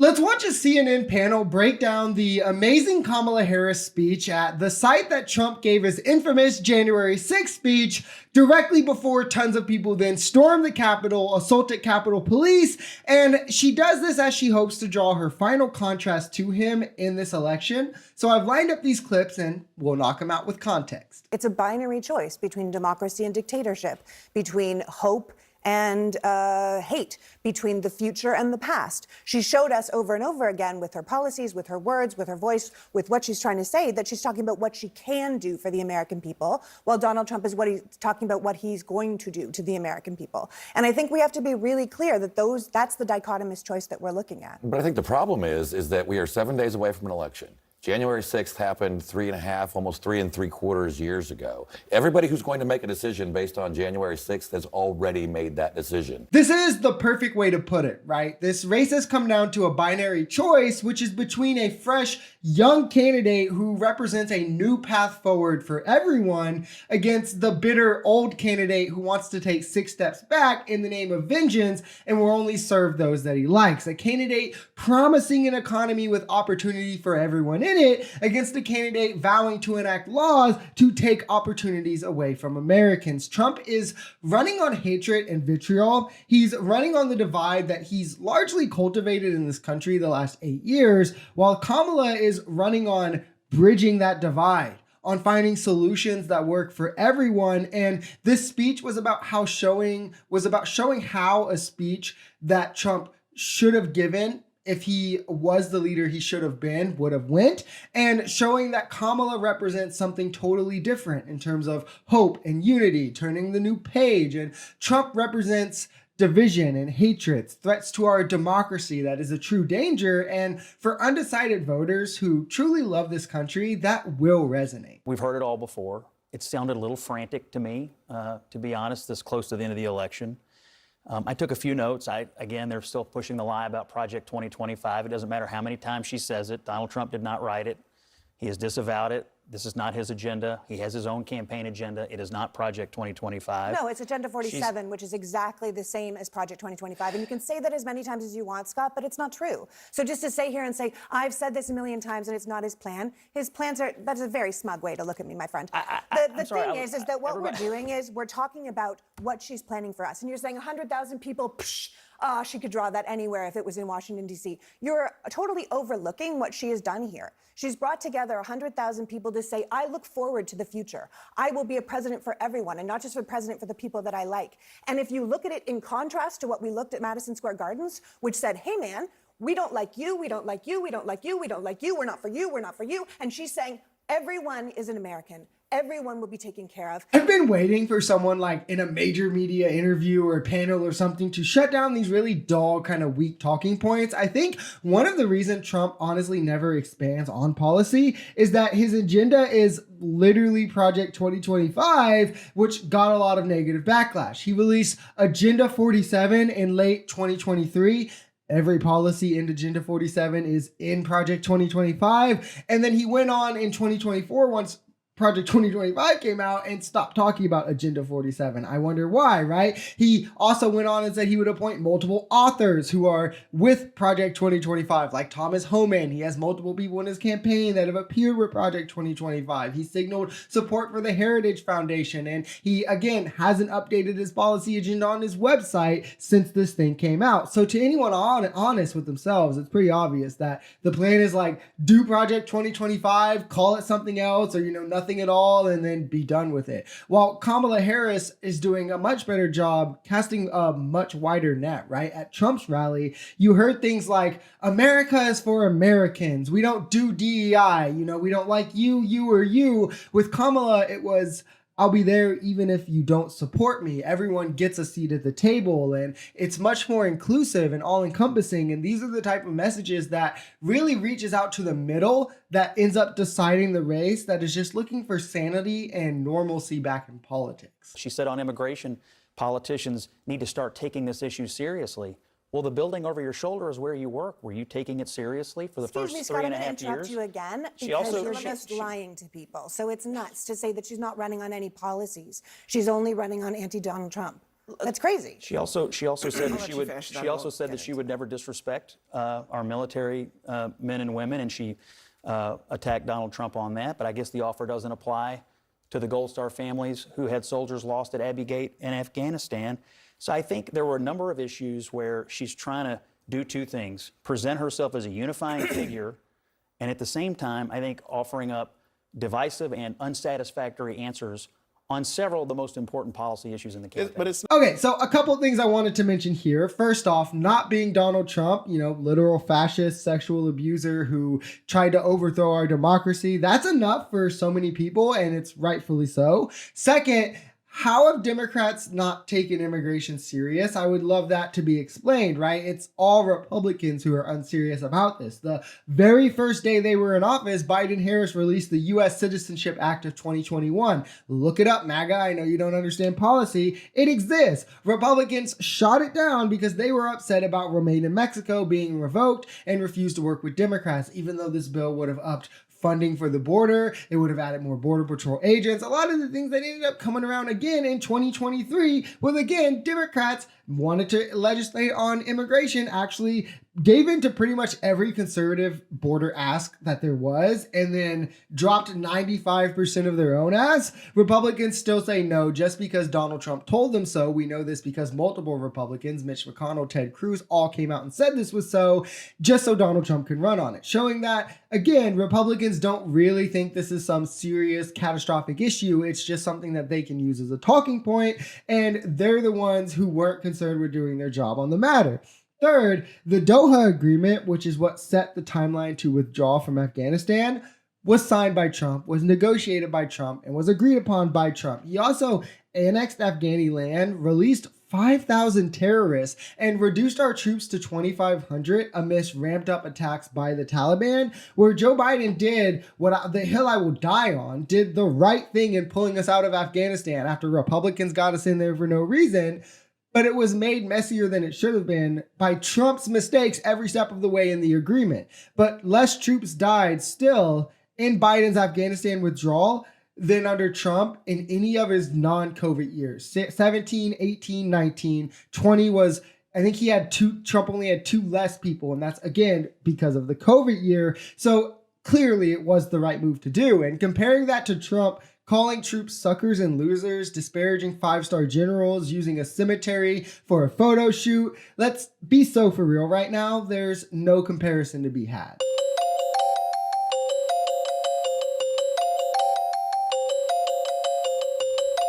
Let's watch a CNN panel break down the amazing Kamala Harris speech at the site that Trump gave his infamous January 6th speech directly before tons of people then stormed the Capitol, assaulted Capitol Police, and she does this as she hopes to draw her final contrast to him in this election. So I've lined up these clips and we'll knock them out with context. It's a binary choice between democracy and dictatorship, between hope and hate, between the future and the past. She showed us over and over again with her policies, with her words, with her voice, with what she's trying to say, that she's talking about what she can do for the American people, while Donald Trump is talking about what he's going to do to the American people. And I think we have to be really clear that that's the dichotomous choice that we're looking at. But I think the problem is that we are 7 days away from an election. January 6th happened 3.5, almost 3 3/4 years ago. Everybody who's going to make a decision based on January 6th has already made that decision. This is the perfect way to put it, right? This race has come down to a binary choice, which is between a fresh, young candidate who represents a new path forward for everyone against the bitter old candidate who wants to take 6 steps back in the name of vengeance and will only serve those that he likes. A candidate promising an economy with opportunity for everyone in it against a candidate vowing to enact laws to take opportunities away from Americans. Trump is running on hatred and vitriol. He's running on the divide that he's largely cultivated in this country the last 8 years, while Kamala is running on bridging that divide, on finding solutions that work for everyone. And this speech was about showing how a speech that Trump should have given, if he was the leader he should have been, would have went, and showing that Kamala represents something totally different in terms of hope and unity, turning the new page, and Trump represents division and hatred, threats to our democracy that is a true danger. And for undecided voters who truly love this country, that will resonate. We've heard it all before. It sounded a little frantic to me, to be honest, this close to the end of the election. I took a few notes. Again, they're still pushing the lie about Project 2025. It doesn't matter how many times she says it. Donald Trump did not write it. He has disavowed it. This is not his agenda. He has his own campaign agenda. It is not Project 2025. No, it's Agenda 47, which is exactly the same as Project 2025. And you can say that as many times as you want, Scott, but it's not true. So just to say here and say, I've said this a million times and it's not his plan. His plans are, that's a very smug way to look at me, my friend. The thing is that what we're doing is we're talking about what she's planning for us. And you're saying 100,000 people, psh, she could draw that anywhere if it was in Washington, D.C. You're totally overlooking what she has done here. She's brought together 100,000 people to say, I look forward to the future. I will be a president for everyone, and not just a president for the people that I like. And if you look at it in contrast to what we looked at Madison Square Gardens, which said, hey, man, we don't like you, we don't like you, we don't like you, we don't like you, we're not for you, we're not for you. And she's saying, everyone is an American. Everyone will be taken care of. I've been waiting for someone like in a major media interview or panel or something to shut down these really dull, kind of weak talking points. I think one of the reasons Trump honestly never expands on policy is that his agenda is literally Project 2025, which got a lot of negative backlash. He released Agenda 47 in late 2023. Every policy in Agenda 47 is in Project 2025. And then he went on in 2024 once Project 2025 came out and stopped talking about Agenda 47. I wonder why, right? He also went on and said he would appoint multiple authors who are with Project 2025, like Thomas Homan. He has multiple people in his campaign that have appeared with Project 2025. He signaled support for the Heritage Foundation, and he, again, hasn't updated his policy agenda on his website since this thing came out. So to anyone honest with themselves, it's pretty obvious that the plan is like, do Project 2025, call it something else, or, nothing at all, and then be done with it. While Kamala Harris is doing a much better job casting a much wider net, right? At Trump's rally, you heard things like, America is for Americans. We don't do DEI. We don't like you, or you. With Kamala, it was, I'll be there even if you don't support me. Everyone gets a seat at the table, and it's much more inclusive and all-encompassing. And these are the type of messages that really reaches out to the middle, that ends up deciding the race, that is just looking for sanity and normalcy back in politics. She said on immigration, politicians need to start taking this issue seriously. Well, the building over your shoulder is where you work. Were you taking it seriously for the first 3.5 years? I'm going to interrupt you again because you're just lying to people. So it's nuts to say that she's not running on any policies. She's only running on anti-Donald Trump. That's crazy. She also said that let she you would. finish, then She also we'll said get that she into would never disrespect our military men and women, and she attacked Donald Trump on that. But I guess the offer doesn't apply to the Gold Star families who had soldiers lost at Abbey Gate in Afghanistan. So I think there were a number of issues where she's trying to do two things: present herself as a unifying figure, and at the same time, I think offering up divisive and unsatisfactory answers on several of the most important policy issues in the campaign. But it's Okay, so a couple of things I wanted to mention here. First off, not being Donald Trump, literal fascist, sexual abuser who tried to overthrow our democracy, that's enough for so many people, and it's rightfully so. Second, how have Democrats not taken immigration serious? I would love that to be explained, right? It's all Republicans who are unserious about this. The very first day they were in office, Biden-Harris released the U.S. Citizenship Act of 2021. Look it up, MAGA. I know you don't understand policy. It exists. Republicans shot it down because they were upset about Remain in Mexico being revoked and refused to work with Democrats, even though this bill would have upped funding for the border. It would have added more Border Patrol agents. A lot of the things that ended up coming around again in 2023 was, again, Democrats wanted to legislate on immigration, actually gave in to pretty much every conservative border ask that there was, and then dropped 95% of their own ask. Republicans still say no just because Donald Trump told them so. We know this because multiple Republicans, Mitch McConnell, Ted Cruz, all came out and said this was so, just so Donald Trump can run on it. Showing that, again, Republicans don't really think this is some serious catastrophic issue. It's just something that they can use as a talking point, and they're the ones who weren't concerned with doing their job on the matter. Third, the Doha Agreement, which is what set the timeline to withdraw from Afghanistan, was signed by Trump, was negotiated by Trump, and was agreed upon by Trump. He also annexed Afghani land, released 5,000 terrorists, and reduced our troops to 2,500 amidst ramped up attacks by the Taliban, where Joe Biden did the hill I will die on, did the right thing in pulling us out of Afghanistan after Republicans got us in there for no reason. But it was made messier than it should have been by Trump's mistakes every step of the way in the agreement. But less troops died still in Biden's Afghanistan withdrawal than under Trump in any of his non-COVID years. 17, 18, 19, 20 was, I think Trump only had 2 less people. And that's, again, because of the COVID year. So clearly it was the right move to do. And comparing that to Trump calling troops suckers and losers, disparaging 5-star generals, using a cemetery for a photo shoot. Let's be so for real right now. There's no comparison to be had.